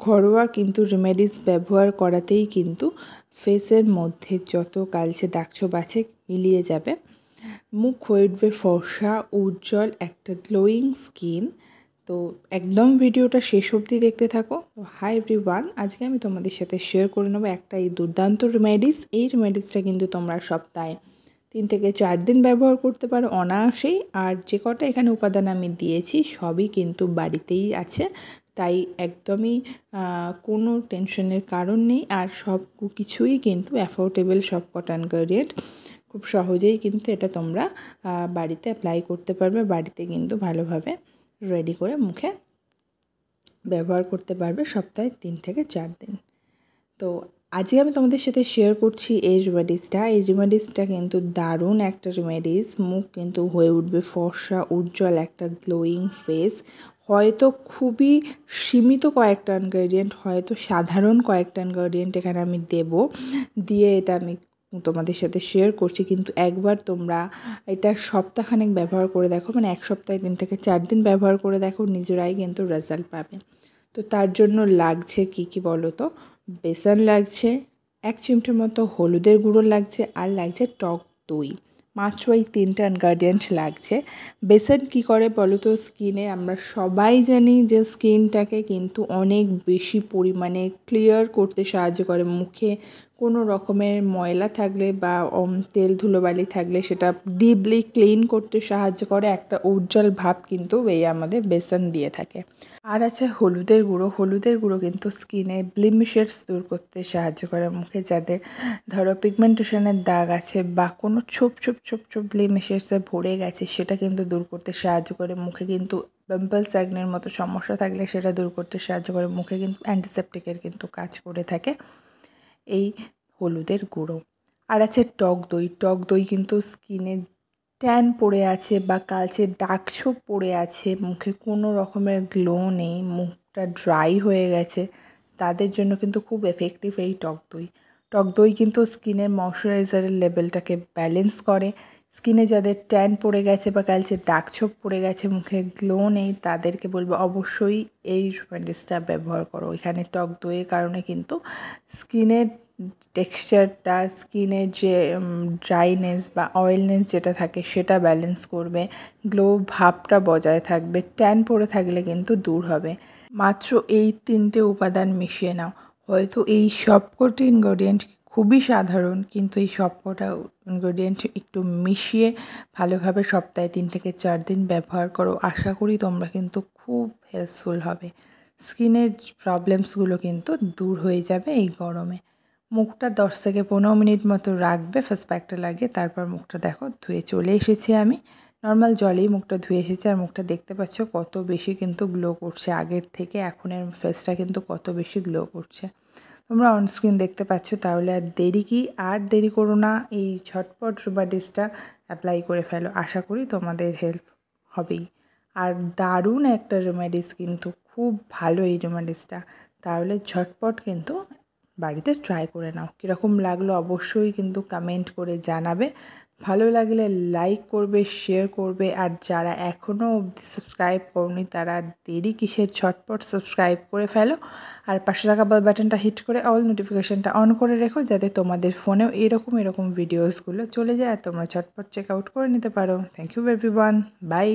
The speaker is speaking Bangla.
ঘরোয়া কিন্তু রেমেডিস ব্যবহার করাতেই কিন্তু ফেসের মধ্যে যত কালচে দাগছোপ আছে মিলিয়ে যাবে। মুখ হয়ে উঠবে ফর্সা, উজ্জ্বল, একটা গ্লোয়িং স্কিন। তো একদম ভিডিওটা শেষ অবধি দেখতে থাকো। তো হাই এভরিওয়ান, আজকে আমি তোমাদের সাথে শেয়ার করে নেবো একটা এই দুর্দান্ত রেমেডিস। এই রেমেডিসটা কিন্তু তোমরা সপ্তাহে 3 থেকে 4 দিন ব্যবহার করতে পারো অনায়াসেই। আর যে কটা এখানে উপাদান আমি দিয়েছি সবই কিন্তু বাড়িতেই আছে, তাই একদমই কোনো টেনশনের কারণ নেই। আর সব কিছুই কিন্তু অ্যাফোর্ডেবল, সব কটা ইনগ্রেডিয়েন্ট খুব সহজেই কিন্তু এটা তোমরা বাড়িতে অ্যাপ্লাই করতে পারবে। বাড়িতে কিন্তু ভালোভাবে রেডি করে মুখে ব্যবহার করতে পারবে সপ্তাহে 3 থেকে 4 দিন। তো আজকে আমি তোমাদের সাথে শেয়ার করছি এই রেমেডিসটা। এই রেমেডিসটা কিন্তু দারুণ একটা রেমেডিস। মুখ কিন্তু হয়ে উঠবে ফর্সা, উজ্জ্বল, একটা গ্লোয়িং ফেস। হয়তো খুবই সীমিত কয়েকটা ইনগ্রেডিয়েন্ট, হয়তো সাধারণ কয়েকটা ইনগ্রেডিয়েন্ট এখানে আমি দিয়ে এটা আমি তোমাদের সাথে শেয়ার করছি, কিন্তু একবার তোমরা এটা সপ্তাহখানেক ব্যবহার করে দেখো, মানে এক সপ্তাহে 3 থেকে 4 দিন ব্যবহার করে দেখো, নিজেরাই কিন্তু রেজাল্ট পাবে। তো তার জন্য লাগছে কি বলো তো? বেসন লাগছে, 1 চিমটের মতো হলুদের গুঁড়ো লাগছে, আর লাগছে টক দই। মাত্র এই 3টা ইনগ্রেডিয়েন্ট লাগছে। বেসন কী করে বলো তো? স্কিনে আমরা সবাই জানি যে স্কিনটাকে কিন্তু অনেক বেশি পরিমাণে ক্লিয়ার করতে সাহায্য করে। মুখে কোনো রকমের ময়লা থাকলে বা তেল ধুলোবালি থাকলে সেটা ডিপলি ক্লিন করতে সাহায্য করে। একটা উজ্জ্বল ভাব কিন্তু এই আমাদের বেসন দিয়ে থাকে। আর আছে হলুদের গুঁড়ো। হলুদের গুঁড়ো কিন্তু স্কিনে ব্লিমিশেস দূর করতে সাহায্য করে। মুখে যাদের ধরো পিগমেন্টেশনের দাগ আছে বা কোনো ছোপ ব্লিমিশেসে ভরে গেছে, সেটা কিন্তু দূর করতে সাহায্য করে। মুখে কিন্তু পিম্পলস, অ্যাকনের মতো সমস্যা থাকলে সেটা দূর করতে সাহায্য করে। মুখে কিন্তু অ্যান্টিসেপটিকের কিন্তু কাজ করে থাকে এই হলুদের গুঁড়ো। আর আছে টক দই। টক দই কিন্তু স্কিনে ট্যান পড়ে আছে বা কালচে দাগছোপ পড়ে আছে, মুখে কোনো রকমের গ্লো নেই, মুখটা ড্রাই হয়ে গেছে, তাদের জন্য কিন্তু খুব এফেক্টিভ এই টক দই। টক দই কিন্তু স্কিনের ময়শ্চারাইজারের লেভেলটাকে ব্যালেন্স করে। স্কিনে যাদের ট্যান পড়ে গেছে বা কালচে দাগছোপ পড়ে গেছে, মুখে গ্লো নেই, তাদেরকে বলবো অবশ্যই এই রেমেডিসটা ব্যবহার করো। এখানে টক দইয়ের কারণে কিন্তু স্কিনের টেক্সচারটা, স্কিনের যে ড্রাইনেস বা অয়েলনেস যেটা থাকে সেটা ব্যালেন্স করবে, গ্লো ভাবটা বজায় থাকবে, ট্যান পড়ে থাকলে কিন্তু দূর হবে। মাত্র এই 3টে উপাদান মিশিয়ে নাও। হয়তো এই সবকটি ইনগ্রেডিয়েন্ট খুবই সাধারণ, কিন্তু এই সবকটা ইনগ্রেডিয়েন্ট একটু মিশিয়ে ভালোভাবে সপ্তাহে 3 থেকে 4 দিন ব্যবহার করো। আশা করি তোমরা কিন্তু খুব হেল্পফুল হবে। স্কিনের প্রবলেমসগুলো কিন্তু দূর হয়ে যাবে এই গরমে। মুখটা 10 থেকে 15 মিনিট মতো রাখবে ফেস প্যাকটা লাগিয়ে। তারপর মুখটা দেখো ধুয়ে চলে এসেছি আমি। নর্মাল জলেই মুখটা ধুয়ে এসেছি। আর মুখটা দেখতে পাচ্ছ কত বেশি কিন্তু গ্লো করছে আগের থেকে। এখনের ফেসটা কিন্তু কত বেশি গ্লো করছে তোমরা অনস্ক্রিন দেখতে পাচ্ছ। তাহলে আর দেরি করো না, এই ঝটপট রেমেডিসটা অ্যাপ্লাই করে ফেলো। আশা করি তোমাদের হেল্প হবেই। আর দারুণ একটা রেমেডিস, কিন্তু খুব ভালো এই রেমেডিসটা। তাহলে ঝটপট কিন্তু বাড়িতে ট্রাই করে নাও। কীরকম লাগলো অবশ্যই কিন্তু কমেন্ট করে জানাবে। ভালো লাগলে লাইক করবে, শেয়ার করবে। আর যারা এখনও অবধি সাবস্ক্রাইব করনি তারা দেরি কিসের, ঝটপট সাবস্ক্রাইব করে ফেলো। আর পাশে থাকা বেল বাটনটা হিট করে অল নোটিফিকেশানটা অন করে রেখো, যাতে তোমাদের ফোনেও এরকম ভিডিওসগুলো চলে যায় আর তোমরা ঝটপট চেক আউট করে নিতে পারো। Thank you everyone, by.